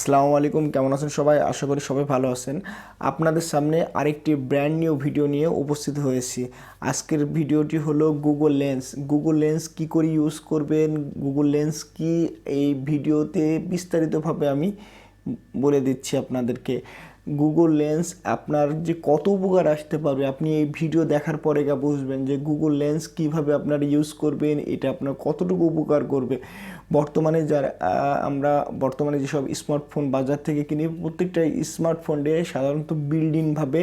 আসসালামু আলাইকুম, কেমন আছেন সবাই? আশা করি সবাই ভালো আছেন। আপনাদের সামনে আরেকটি ব্র্যান্ড নিউ ভিডিও নিয়ে উপস্থিত হয়েছি। আজকের ভিডিওটি হলো গুগল লেন্স। গুগল লেন্স কী করে ইউজ করবেন, গুগল লেন্স কি, এই ভিডিওতে বিস্তারিতভাবে আমি বলে দিচ্ছি আপনাদেরকে। গুগল লেন্স আপনার যে কত উপকার আসতে পারবে, আপনি এই ভিডিও দেখার পরে বুঝবেন যে গুগল লেন্স কিভাবে আপনারা ইউজ করবেন, এটা আপনার কতটুকু উপকার করবে। বর্তমানে যারা আমরা বর্তমানে যেসব স্মার্টফোন বাজার থেকে কিনি, প্রত্যেকটা স্মার্টফোনে সাধারণত বিল্ডিংভাবে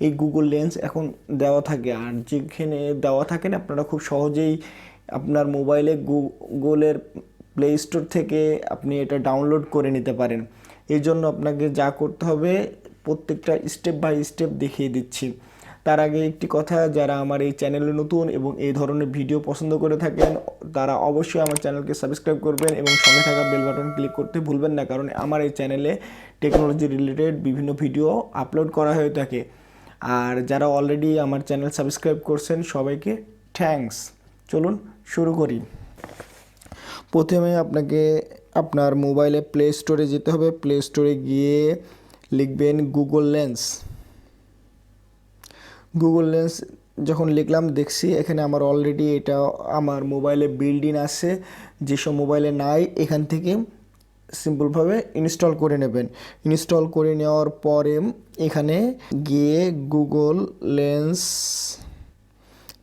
এই গুগল লেন্স এখন দেওয়া থাকে। আর যেখানে দেওয়া থাকে না, আপনারা খুব সহজেই আপনার মোবাইলে গুগলের প্লে স্টোর থেকে আপনি এটা ডাউনলোড করে নিতে পারেন। এই জন্য আপনাকে যা করতে হবে প্রত্যেকটা স্টেপ বাই স্টেপ দেখিয়ে দিচ্ছি। তার আগে একটি কথা, যারা আমার এই চ্যানেলে নতুন এবং এই ধরনের ভিডিও পছন্দ করে থাকেন, তারা অবশ্যই আমার চ্যানেলকে সাবস্ক্রাইব করবেন এবং সঙ্গে থাকা বেল বাটন ক্লিক করতে ভুলবেন না, কারণ আমার এই চ্যানেলে টেকনোলজি রিলেটেড বিভিন্ন ভিডিও আপলোড করা হয়ে থাকে। আর যারা অলরেডি আমার চ্যানেল সাবস্ক্রাইব করছেন, সবাইকে থ্যাঙ্কস। চলুন শুরু করি। প্রথমে আপনাকে আপনার মোবাইলে প্লে স্টোরে যেতে হবে। প্লে স্টোরে গিয়ে লিখবেন গুগল লেন্স। গুগল লেন্স যখন লিখলাম, দেখছি এখানে আমার অলরেডি এটা আমার মোবাইলে বিল্ড ইন আছে। যেসব মোবাইলে নাই, এখান থেকে সিম্পলভাবে ইনস্টল করে নেবেন। ইনস্টল করে নেওয়ার পরে এখানে গিয়ে গুগল লেন্স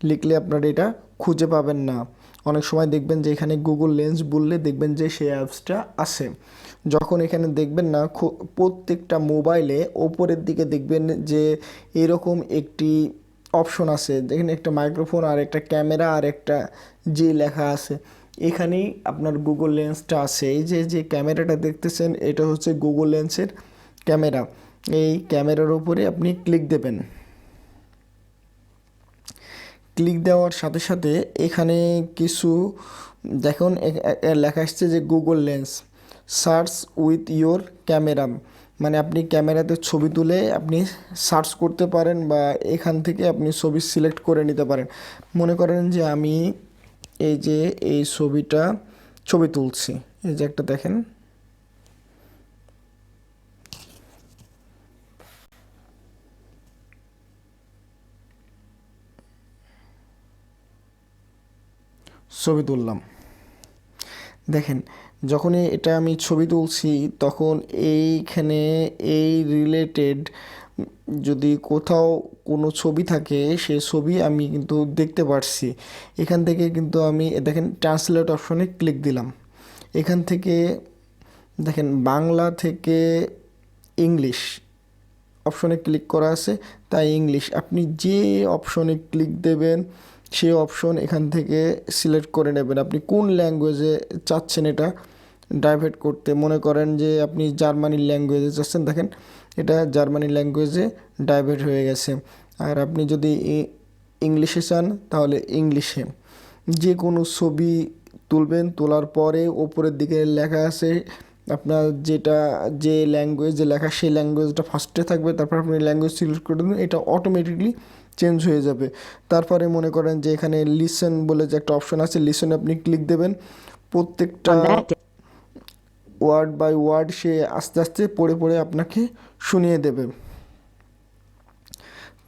লিখলে আপনারা এটা খুঁজে পাবেন না। অনেক সময় দেখবেন যে এখানে গুগল লেন্স বললে দেখবেন যে সেই অ্যাপসটা আছে। যখন এখানে দেখবেন না, প্রত্যেকটা মোবাইলে ওপরের দিকে দেখবেন যে এরকম একটি অপশন আছে, যেখানে একটা মাইক্রোফোন আর একটা ক্যামেরা আর একটা যে লেখা আছে, এখানেই আপনার গুগল লেন্সটা আছে। এই যে ক্যামেরাটা দেখতেছেন, এটা হচ্ছে গুগল লেন্সের ক্যামেরা। এই ক্যামেরার উপরে আপনি ক্লিক দেবেন। ক্লিক দেওয়ার সাথে সাথে এখানে কিছু দেখুন লেখা আসছে যে Google lens search with your camera, মানে আপনি ক্যামেরাতে ছবি তুলে আপনি সার্চ করতে পারেন বা এখান থেকে আপনি ছবি সিলেক্ট করে নিতে পারেন। মনে করেন যে আমি এই ছবি তুলছি, এই যে একটা দেখেন, ছবি তুললাম। দেখেন, যখনই এটা আমি ছবি তুলছি, তখন এইখানে এই রিলেটেড যদি কোথাও কোনো ছবি থাকে, সেই ছবি আমি কিন্তু দেখতে পারছি। এখান থেকে কিন্তু আমি দেখেন ট্রান্সলেট অপশনে ক্লিক দিলাম। এখান থেকে দেখেন বাংলা থেকে ইংলিশ অপশনে ক্লিক করা আছে, তাই ইংলিশ। আপনি যে অপশনে ক্লিক দেবেন সেই অপশন এখান থেকে সিলেক্ট করে নেবেন। আপনি কোন ল্যাঙ্গুয়েজে চাচ্ছেন এটা ডাইভার্ট করতে। মনে করেন যে আপনি জার্মানির ল্যাঙ্গুয়েজে চাচ্ছেন, দেখেন এটা জার্মানি ল্যাঙ্গুয়েজে ডাইভার্ট হয়ে গেছে। আর আপনি যদি ইংলিশে চান, তাহলে ইংলিশে যে কোনো ছবি তুলবেন। তোলার পরে ওপরের দিকে লেখা আছে আপনার যে ল্যাঙ্গুয়েজে লেখা, সেই ল্যাঙ্গুয়েজটা ফার্স্টে থাকবে। তারপর আপনি ল্যাঙ্গুয়েজ সিলেক্ট করে দেবেন, এটা অটোমেটিকলি চেঞ্জ হয়ে যাবে। তারপরে মনে করেন যে এখানে লিসেন বলে যে একটা অপশন আছে, লিসেনে আপনি ক্লিক দেবেন। প্রত্যেকটা ওয়ার্ড বাই ওয়ার্ড সে আস্তে আস্তে পড়ে পড়ে আপনাকে শুনিয়ে দেবে।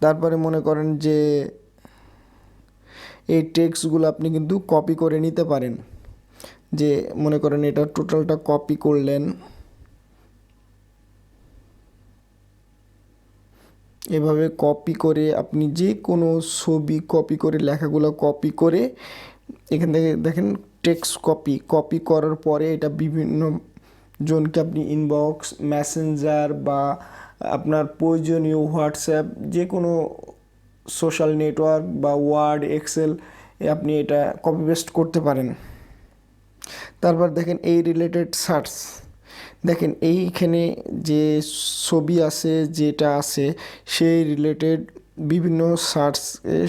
তারপরে মনে করেন যে এই টেক্সটগুলো আপনি কিন্তু কপি করে নিতে পারেন। যে মনে করেন এটা টোটালটা কপি করলেন, এভাবে কপি করে আপনি যে কোনো ছবি কপি করে লেখাগুলো কপি করে এখান থেকে দেখেন টেক্সট কপি করার পরে এটা বিভিন্ন জনকে আপনি ইনবক্স, মেসেঞ্জার বা আপনার প্রয়োজনীয় হোয়াটসঅ্যাপ, যে কোনো সোশ্যাল নেটওয়ার্ক বা ওয়ার্ড, এক্সেল আপনি এটা কপি পেস্ট করতে পারেন। তারপর দেখেন এই রিলেটেড সার্চ, দেখেন এইখানে যে ছবি আছে যেটা আছে সেই রিলেটেড বিভিন্ন সার্চ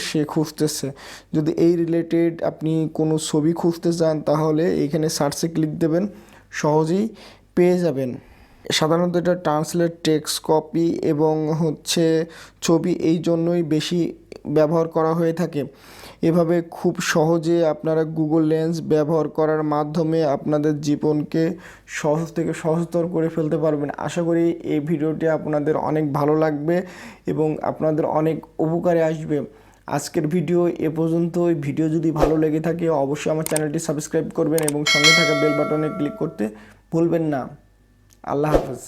সে খুঁজতেছে। যদি এই রিলেটেড আপনি কোনো ছবি খুঁজতে চান, তাহলে এইখানে সার্চে ক্লিক দেবেন, সহজেই পেয়ে যাবেন। সাধারণত এটা ট্রান্সলেট, টেক্সট কপি এবং ছবি এই জন্যই বেশি ব্যবহার করা হয়ে থাকে। এভাবে খুব সহজে আপনারা গুগল লেন্স ব্যবহার করার মাধ্যমে আপনাদের জীবনকে সহজ থেকে সহজতর করে ফেলতে পারবেন। আশা করি এই ভিডিওটি আপনাদের অনেক ভালো লাগবে এবং আপনাদের অনেক উপকারে আসবে। আজকের ভিডিও এ পর্যন্তই। ভিডিও যদি ভালো লেগে থাকে অবশ্যই আমার চ্যানেলটি সাবস্ক্রাইব করবেন এবং সঙ্গে থাকা বেল বাটনে ক্লিক করতে ভুলবেন না। আল্লাহ হাফেজ।